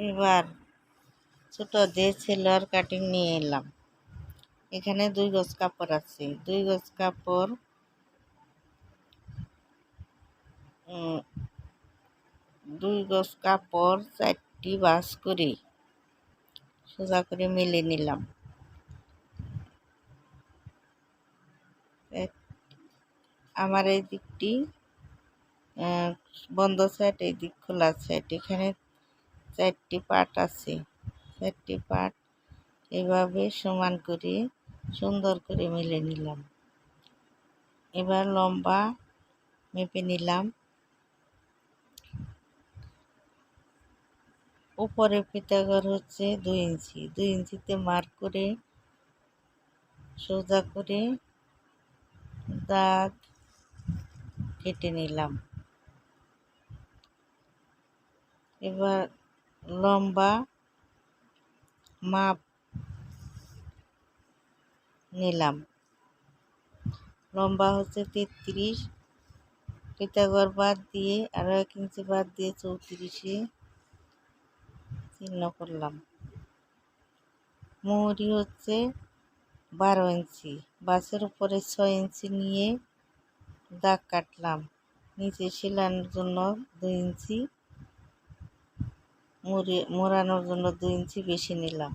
এবার ছোটদের সেলোয়ার কাটিং নিয়ে এলাম। এখানে 2 গজ কাপড় আছে। 2 গজ কাপড় 2 গজ কাপড় 4টি ভাঁজ করে সোজা করে মেলে নিলাম। আমার এই দিকটি বন্ধ সাইড, এই দিক খোলা সাইড। এখানে 4টি পাট আছে। 4টি পাট এভাবে সমান করে সুন্দর করে মেলে নিলাম। এবার লম্বা মেপে নিলাম। উপরে ফিতাঘর হচ্ছে 2 ইঞ্চি। 2 ইঞ্চিতে মার্ক করে সোজা করে দাগ কেটে নিলাম। এবার লম্বা মাপ নিলাম। লম্বা হচ্ছে 33, ফিতাঘর বাদ দিয়ে আরো 1 ইঞ্চি বাদ দিয়ে 34-এ চিহ্ন করলাম। মুহুরি হচ্ছে 12 ইঞ্চি। বাসের উপরে 6 ইঞ্চি নিয়ে দাগ কাটলাম। নিচে সেলানোর জন্য 2 ইঞ্চি, মোড়ানোর জন্য 2 ইঞ্চি বেশি নিলাম।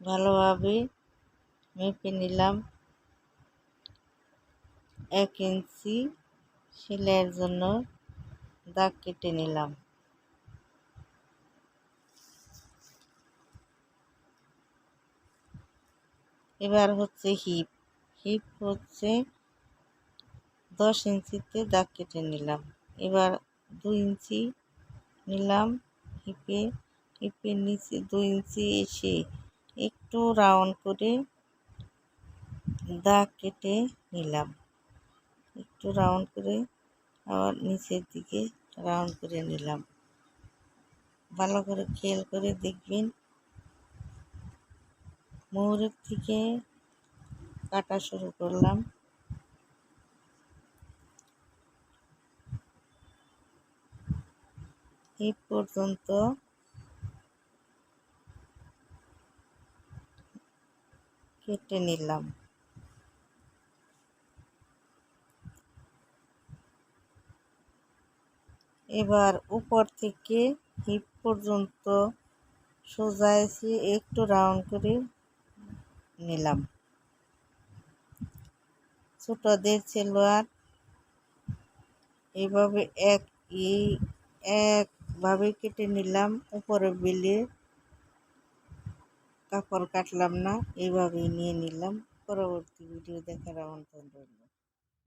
ভালোভাবে মেপে নিলাম। 1 ইঞ্চি সেলাইয়ের জন্য দাগ কেটে নিলাম। এবার হচ্ছে হিপ। হিপ হচ্ছে 10 ইঞ্চিতে দাগ কেটে নিলাম। এবার 2 ইঞ্চি নিলাম হিপের নিচে 2 ইঞ্চি এসে একটু রাউন্ড করে দাগ কেটে নিলাম। একটু রাউন্ড করে আবার নিচের দিকে রাউন্ড করে নিলাম। ভালো করে খেয়াল করে দেখবেন। মুহুরের থেকে কাটা শুরু করলাম। হিপ পর্যন্ত কেটে নিলাম। এবার উপর থেকে হিপ পর্যন্ত সোজা এসে একটু রাউন্ড করে নিলাম। ছোটদের সেলোয়ার এইভাবে একভাবে কেটে নিলাম। উপরে বেলে কাপড় কাটলাম না, এইভাবেই নিয়ে নিলাম। পরবর্তী ভিডিও দেখার আমন্ত্রণ রইল।